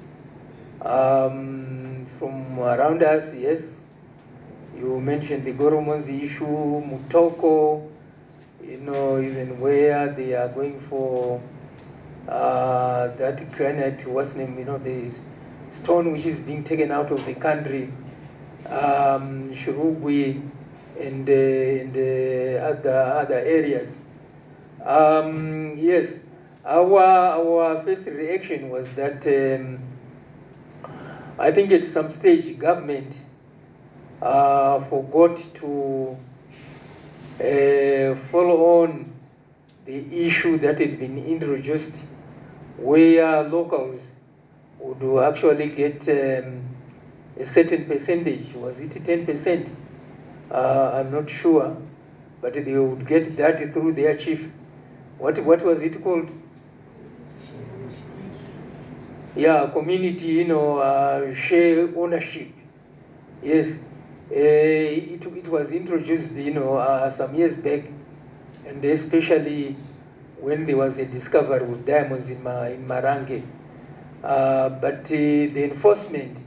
from around us, yes. You mentioned the Goromonzi issue, Mutoko, even where they are going for that granite, what's name, the stone which is being taken out of the country, Shurugwi, and other areas. Yes, our first reaction was that I think at some stage government forgot to follow on the issue that had been introduced, where locals would actually get a certain percentage. Was it 10%? I'm not sure, but they would get that through their chief. What was it called? Yeah, community, share ownership. Yes, it was introduced, some years back, and especially when there was a discovery of diamonds in Marange. But the enforcement,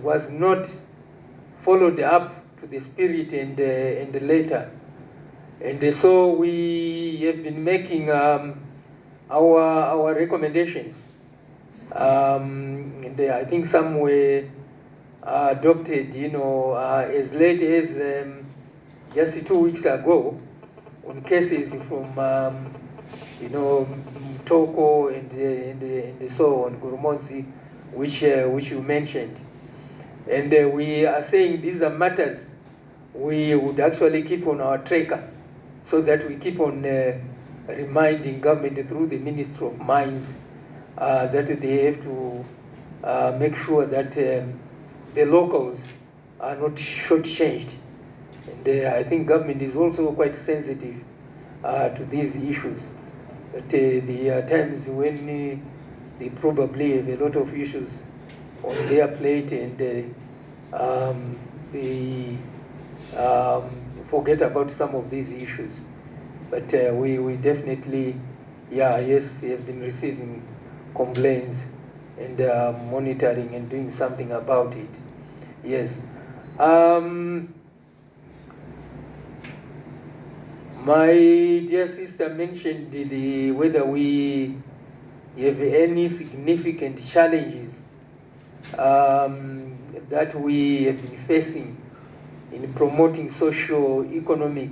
was not followed up to the spirit and the letter. And so we have been making our recommendations. And I think some were adopted, as late as just 2 weeks ago on cases from, Toko and so on, Gurumonzi, which you mentioned. And we are saying these are matters we would actually keep on our tracker, so that we keep on reminding government through the Ministry of Mines that they have to make sure that the locals are not shortchanged. And I think government is also quite sensitive to these issues. But there are times when they probably have a lot of issues on their plate, and they forget about some of these issues. But we definitely, yes, have been receiving complaints and monitoring and doing something about it. Yes. My dear sister mentioned whether we have any significant challenges that we have been facing in promoting socio-economic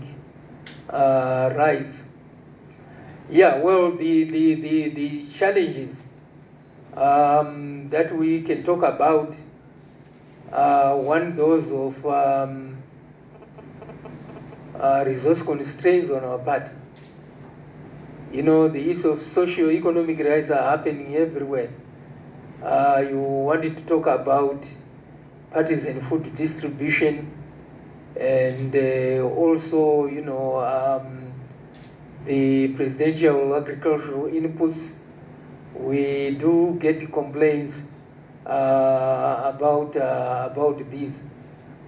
rights. Yeah, well, the challenges that we can talk about, one, those of resource constraints on our part. The issue of socio-economic rights are happening everywhere. You wanted to talk about partisan food distribution, and also, the presidential agricultural inputs. We do get complaints about these,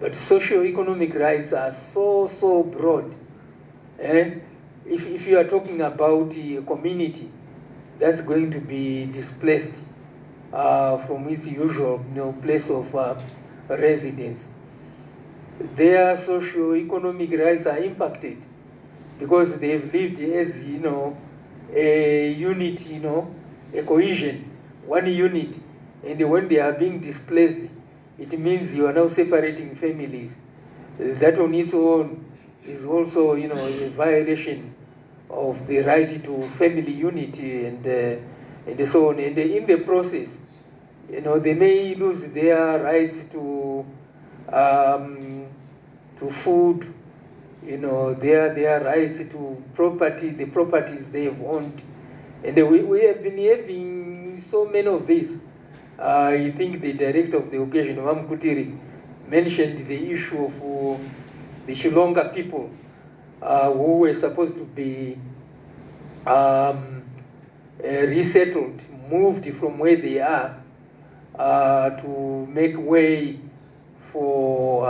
but socio-economic rights are so broad. If you are talking about a community that's going to be displaced from its usual place of residence, their socio-economic rights are impacted because they've lived as a unit, a cohesion, one unit, and when they are being displaced, it means you are now separating families. That on its own is also a violation of the right to family unity and so on. And in the process, they may lose their rights to food, their rights to property, the properties they have owned. And we have been having so many of these. I think the director of the occasion, Mam Kutiri, mentioned the issue of the Shillonga people who were supposed to be resettled, moved from where they are to make way for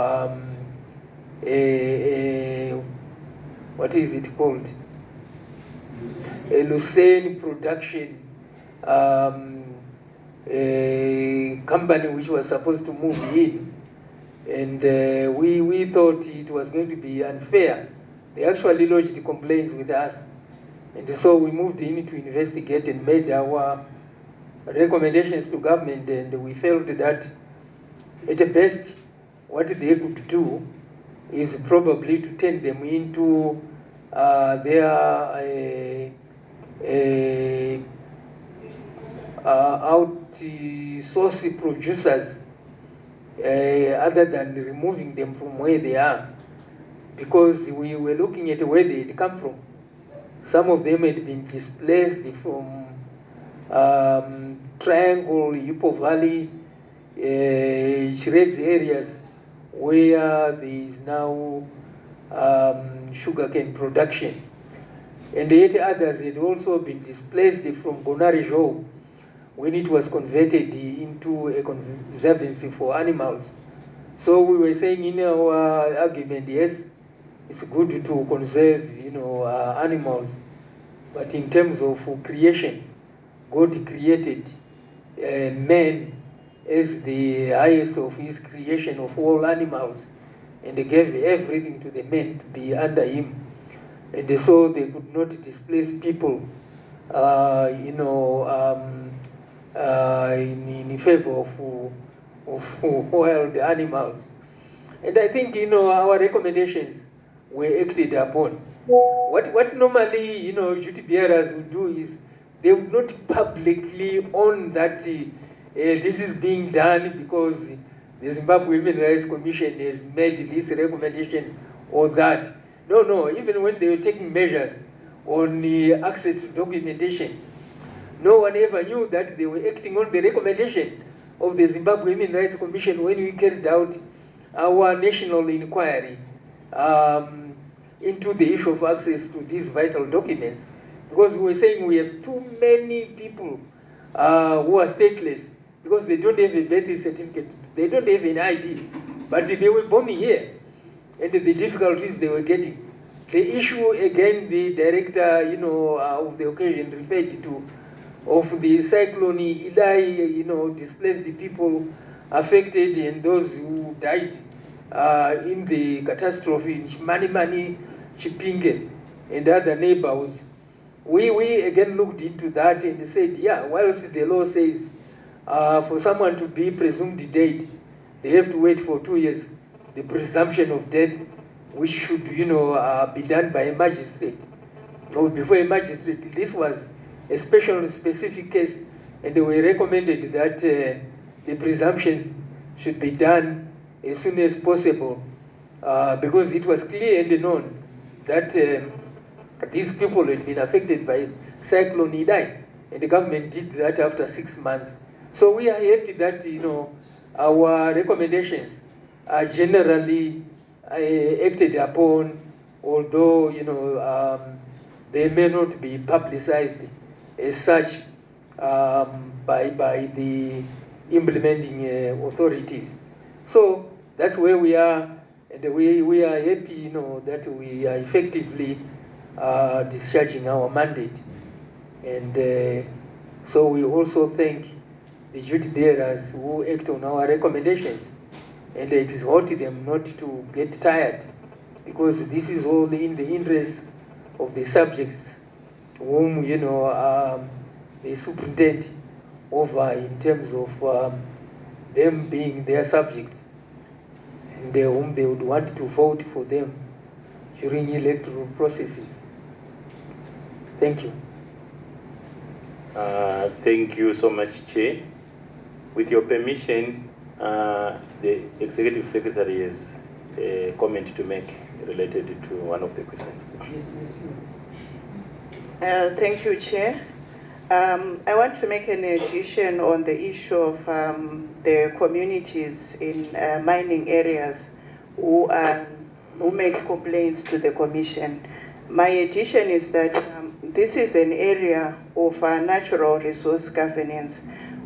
what is it called? A Lucerne production a company which was supposed to move in. And we thought it was going to be unfair. They actually lodged complaints with us. And so we moved in to investigate and made our recommendations to government, and we felt that at the best what they could do is probably to turn them into their outsource producers other than removing them from where they are, because we were looking at where they had come from. Some of them had been displaced from Triangle, Yupo Valley, Shirezi areas where there is now sugarcane production. And yet others had also been displaced from Bonarijo when it was converted into a conservancy for animals. So we were saying in our argument, yes, it's good to conserve, animals, but in terms of creation, God created man as the highest of his creation of all animals, and gave everything to the man to be under him. And so they could not displace people, in favor of wild animals. And I think, our recommendations were acted upon. What normally, duty bearers would do is they would not publicly own that this is being done because the Zimbabwe Human Rights Commission has made this recommendation or that. No, even when they were taking measures on access to documentation, no one ever knew that they were acting on the recommendation of the Zimbabwe Human Rights Commission when we carried out our national inquiry into the issue of access to these vital documents. Because we were saying we have too many people who are stateless because they don't have a birth certificate, they don't have an ID, but they were born here, and the difficulties they were getting. The issue, again, the director, of the occasion referred to, of the cyclone Eli, displaced the people affected and those who died in the catastrophe in Mani, Chipinge, and other neighborhoods. We again looked into that and said, yeah, whilst the law says for someone to be presumed dead, they have to wait for 2 years, the presumption of death, which should, be done by a magistrate or before a magistrate. This was a special specific case, and we recommended that the presumptions should be done as soon as possible because it was clear and known that these people had been affected by Cyclone Idai, and the government did that after 6 months. So we are happy that our recommendations are generally acted upon, although they may not be publicized as such by the implementing authorities. So that's where we are, and we are happy, that we are effectively discharging our mandate. And so we also thank the duty bearers who act on our recommendations and exhort them not to get tired, because this is all in the interest of the subjects whom they superintend over in terms of them being their subjects, and whom they would want to vote for them during electoral processes. Thank you. Thank you so much, Chair. With your permission, the Executive Secretary has a comment to make related to one of the questions. Yes. Thank you, Chair. I want to make an addition on the issue of the communities in mining areas who are who make complaints to the Commission. My addition is that this is an area of natural resource governance,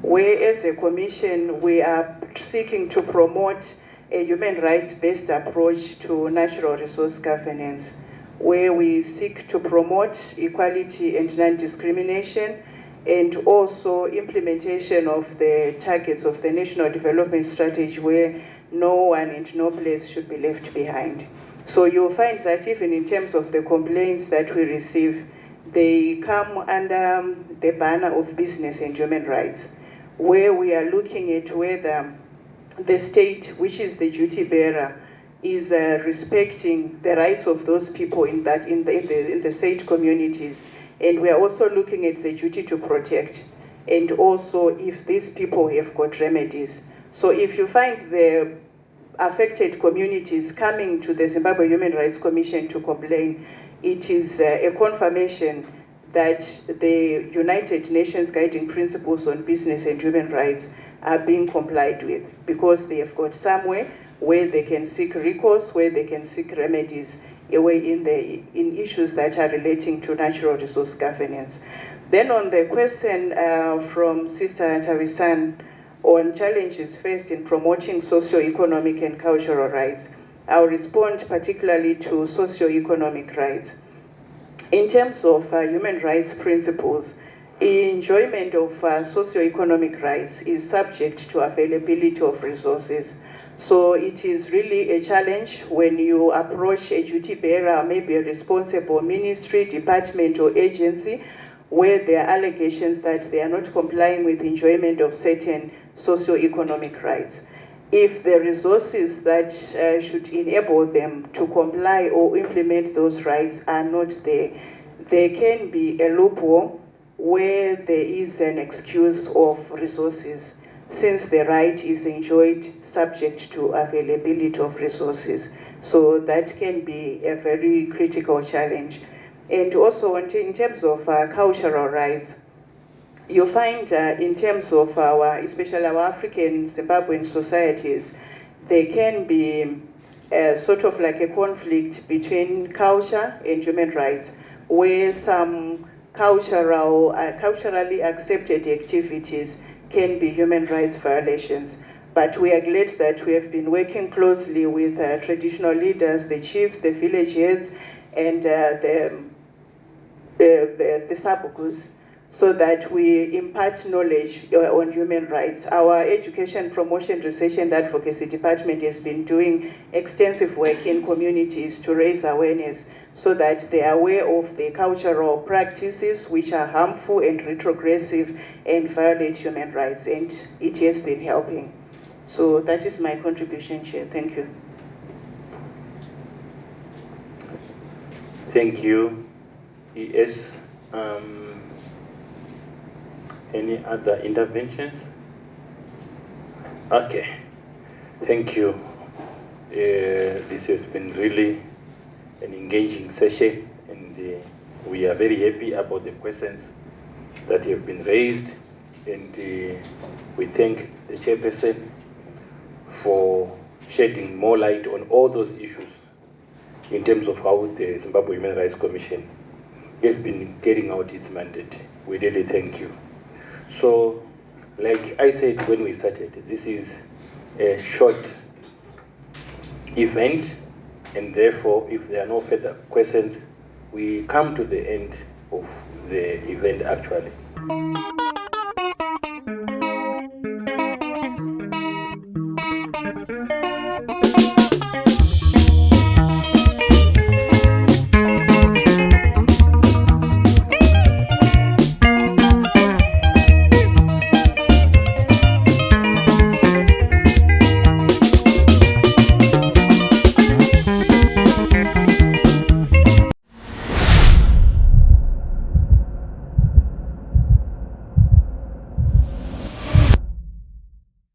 where as a Commission we are seeking to promote a human rights-based approach to natural resource governance, where we seek to promote equality and non-discrimination, and also implementation of the targets of the National Development Strategy, where no one and no place should be left behind. So you'll find that even in terms of the complaints that we receive, they come under the banner of business and human rights, where we are looking at whether the state, which is the duty bearer, is respecting the rights of those people in the state communities. And we are also looking at the duty to protect, and also if these people have got remedies. So if you find the affected communities coming to the Zimbabwe Human Rights Commission to complain, it is a confirmation that the United Nations Guiding Principles on Business and Human Rights are being complied with, because they have got somewhere where they can seek recourse, where they can seek remedies away in issues that are relating to natural resource governance. Then on the question from Sister Tawisan on challenges faced in promoting socio-economic and cultural rights, I'll respond particularly to socio-economic rights. In terms of human rights principles, enjoyment of socio-economic rights is subject to availability of resources. So it is really a challenge when you approach a duty bearer, maybe a responsible ministry, department, or agency, where there are allegations that they are not complying with enjoyment of certain socio-economic rights. If the resources that should enable them to comply or implement those rights are not there, there can be a loophole where there is an excuse of resources, since the right is enjoyed subject to availability of resources. So that can be a very critical challenge. And also in terms of cultural rights, you find in terms of especially our African Zimbabwean societies, there can be sort of like a conflict between culture and human rights, where some culturally accepted activities can be human rights violations. But we are glad that we have been working closely with traditional leaders, the chiefs, the village heads, and the Sabukus, so that we impart knowledge on human rights. Our Education, Promotion, Research and Advocacy Department has been doing extensive work in communities to raise awareness, so that they are aware of the cultural practices which are harmful and retrogressive and violate human rights, and it has been helping. So that is my contribution, Chair. Thank you. Thank you, ES. Any other interventions? Okay, thank you. This has been really an engaging session, and we are very happy about the questions that have been raised, and we thank the chairperson for shedding more light on all those issues in terms of how the Zimbabwe Human Rights Commission has been carrying out its mandate. We really thank you. So, like I said when we started, this is a short event, and therefore, if there are no further questions, we come to the end of the event actually.